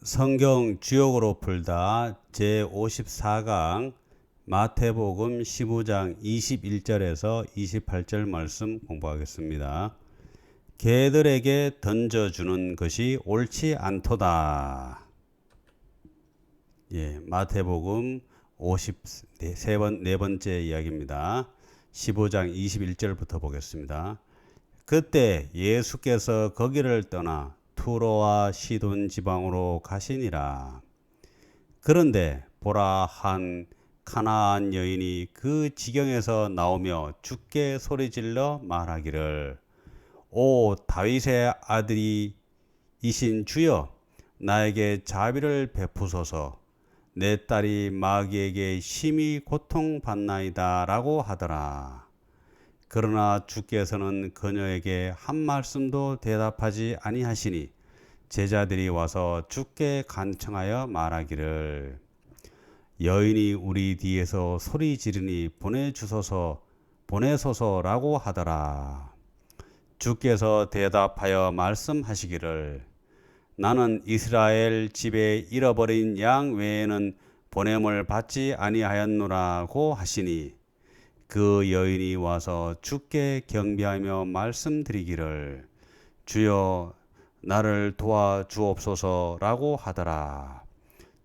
성경 주역으로 풀다 제54강 마태복음 15장 21절에서 28절 말씀 공부하겠습니다. 개들에게 던져주는 것이 옳지 않도다. 마태복음 54번째 이야기입니다. 15장 21절부터 보겠습니다. 그때 예수께서 거기를 떠나 투로와 시돈 지방으로 가시니라. 그런데 보라, 한 가나안 여인이 그 지경에서 나오며 주께 소리질러 말하기를, 오 다윗의 아들이이신 주여, 나에게 자비를 베푸소서. 내 딸이 마귀에게 심히 고통받나이다 라고 하더라. 그러나 주께서는 그녀에게 한 말씀도 대답하지 아니하시니 제자들이 와서 주께 간청하여 말하기를, 여인이 우리 뒤에서 소리 지르니 보내소서라고 하더라. 주께서 대답하여 말씀하시기를, 나는 이스라엘 집에 잃어버린 양 외에는 보냄을 받지 아니하였노라고 하시니, 그 여인이 와서 주께 경배하며 말씀드리기를, 주여 나를 도와주옵소서라고 하더라.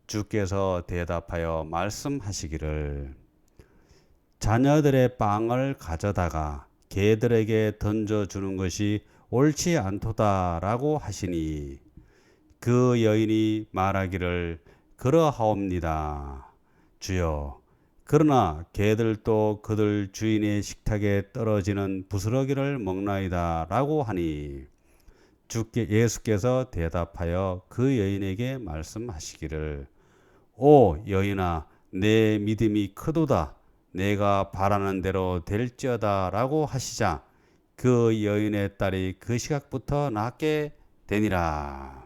주께서 대답하여 말씀하시기를, 자녀들의 빵을 가져다가 개들에게 던져주는 것이 옳지 않도다라고 하시니, 그 여인이 말하기를, 그러하옵니다 주여. 그러나 개들도 그들 주인의 식탁에 떨어지는 부스러기를 먹나이다 라고 하니, 예수께서 대답하여 그 여인에게 말씀하시기를, 오 여인아, 내 믿음이 크도다. 내가 바라는 대로 될지어다 라고 하시자 그 여인의 딸이 그 시각부터 낫게 되니라.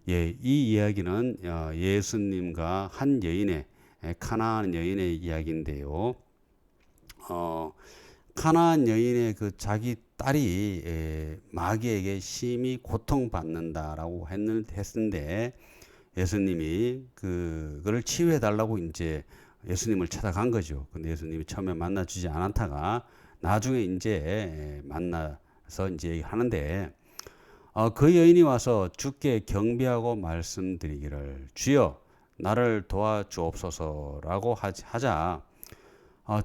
이 이야기는 예수님과 한 여인의, 가나안 여인의 이야기인데요. 가나안 여인의 그 자기 딸이 마귀에게 심히 고통받는다라고 했는데, 예수님이 그걸 치유해 달라고 이제 예수님을 찾아간 거죠. 근데 예수님이 처음에 만나주지 않았다가 나중에 이제 만나서 이제 하는데, 그 여인이 와서 주께 경배하고 말씀드리기를, 주여 나를 도와주옵소서라고 하자,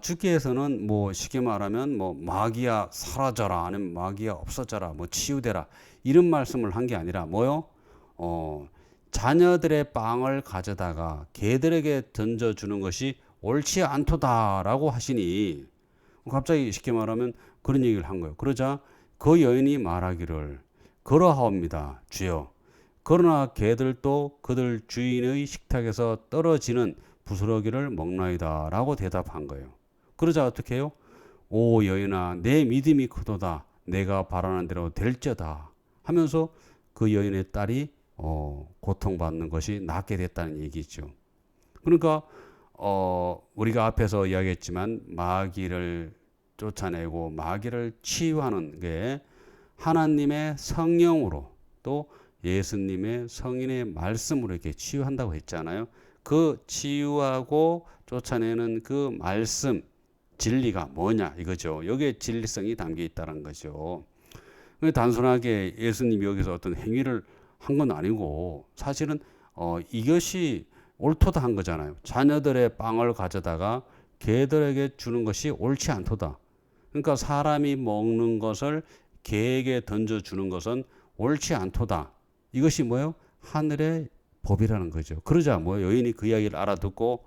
주께서는 뭐 쉽게 말하면 뭐 마귀야 사라져라, 아니면 마귀야 없어져라, 뭐 치유되라, 이런 말씀을 한 게 아니라 뭐요? 자녀들의 빵을 가져다가 개들에게 던져주는 것이 옳지 않도다라고 하시니, 갑자기 쉽게 말하면 그런 얘기를 한 거예요. 그러자 그 여인이 말하기를, 그러하옵니다 주여. 그러나 개들도 그들 주인의 식탁에서 떨어지는 부스러기를 먹나이다 라고 대답한 거예요. 그러자 어떻게 해요? 오 여인아, 내 믿음이 크도다. 내가 바라는 대로 될지어다 하면서 그 여인의 딸이 고통받는 것이 낫게 됐다는 얘기죠. 그러니까 우리가 앞에서 이야기했지만 마귀를 쫓아내고 마귀를 치유하는 게 하나님의 성령으로 또 예수님의 성인의 말씀으로 이렇게 치유한다고 했잖아요. 그 치유하고 쫓아내는 그 말씀, 진리가 뭐냐 이거죠. 여기에 진리성이 담겨 있다는 거죠. 단순하게 예수님이 여기서 어떤 행위를 한 건 아니고, 사실은 이것이 옳도다 한 거잖아요. 자녀들의 빵을 가져다가 개들에게 주는 것이 옳지 않도다. 그러니까 사람이 먹는 것을 개에게 던져주는 것은 옳지 않도다. 이것이 뭐예요? 하늘의 법이라는 거죠. 그러자 여인이 그 이야기를 알아듣고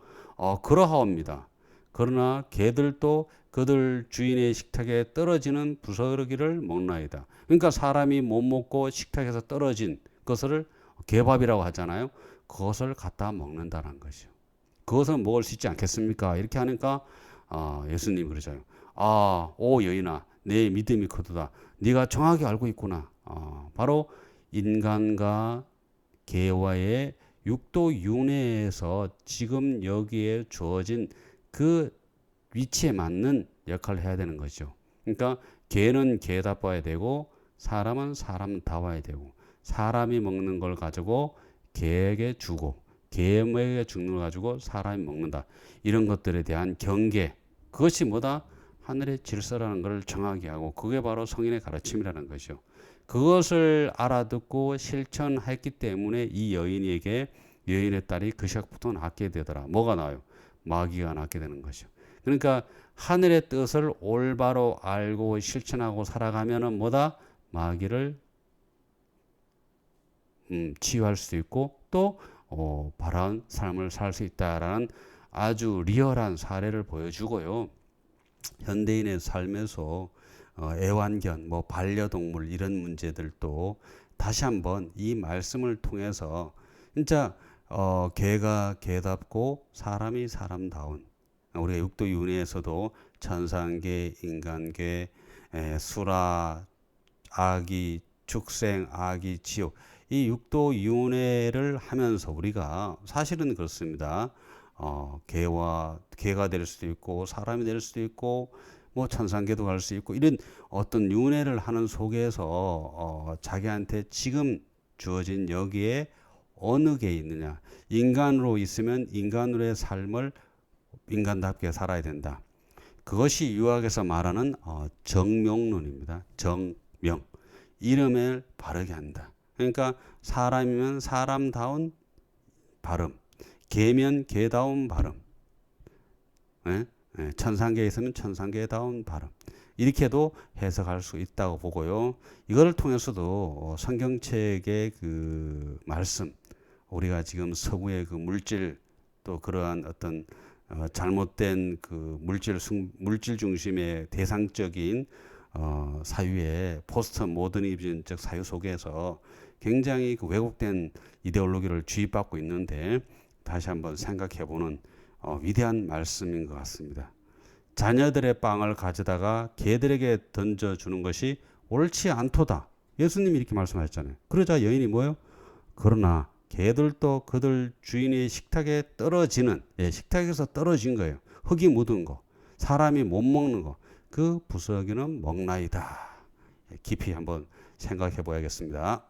그러하옵니다. 그러나 개들도 그들 주인의 식탁에 떨어지는 부스러기를 먹나이다. 그러니까 사람이 못 먹고 식탁에서 떨어진 것을 개밥이라고 하잖아요. 그것을 갖다 먹는다는 거죠. 그것은 먹을 수 있지 않겠습니까? 이렇게 하니까 예수님이 그러잖아요. 오 여인아, 내 믿음이 크도다. 네가 정확히 알고 있구나. 바로 인간과 개와의 육도 윤회에서 지금 여기에 주어진 그 위치에 맞는 역할을 해야 되는 거죠. 그러니까 개는 개답봐야 되고, 사람은 사람다워야 되고, 사람이 먹는 걸 가지고 개에게 주고 개에게 죽는 걸 가지고 사람이 먹는다. 이런 것들에 대한 경계, 그것이 뭐다? 하늘의 질서라는 걸 정하게 하고, 그게 바로 성인의 가르침이라는 것이죠. 그것을 알아듣고 실천했기 때문에 이 여인에게, 여인의 딸이 그 시각부터 낳게 되더라. 뭐가 나요? 마귀가 낳게 되는 것이죠. 그러니까 하늘의 뜻을 올바로 알고 실천하고 살아가면은 뭐다? 마귀를 치유할 수 있고 또 바른 삶을 살 수 있다라는 아주 리얼한 사례를 보여주고요. 현대인의 삶에서 애완견, 뭐 반려동물 이런 문제들도 다시 한번 이 말씀을 통해서 진짜 개가 개답고 사람이 사람다운, 우리가 육도윤회에서도 천상계, 인간계, 수라, 아기, 축생, 아기, 지옥, 이 육도윤회를 하면서 우리가 사실은 그렇습니다. 개가 될 수도 있고 사람이 될 수도 있고 뭐 천상계도 갈 수 있고, 이런 어떤 윤회를 하는 속에서 자기한테 지금 주어진 여기에 어느 게 있느냐. 인간으로 있으면 인간으로의 삶을 인간답게 살아야 된다. 그것이 유학에서 말하는 정명론입니다. 정명. 이름을 바르게 한다. 그러니까 사람이면 사람다운 발음, 개면 개다운 발음, 천상계에 있으면 천상계다운 발음, 이렇게도 해석할 수 있다고 보고요. 이걸 통해서도 성경책의 그 말씀, 우리가 지금 서구의 그 물질, 또 그러한 어떤 잘못된 그 물질 중심의 대상적인 사유의 포스트 모더니즘적 사유 속에서 굉장히 그 왜곡된 이데올로기를 주입받고 있는데, 다시 한번 생각해보는 위대한 말씀인 것 같습니다. 자녀들의 빵을 가져다가 개들에게 던져주는 것이 옳지 않도다. 예수님이 이렇게 말씀하셨잖아요. 그러자 여인이 뭐예요? 그러나 개들도 그들 주인의 식탁에 떨어지는, 식탁에서 떨어진 거예요. 흙이 묻은 거, 사람이 못 먹는 거, 그 부스러기는 먹나이다. 깊이 한번 생각해 봐야겠습니다.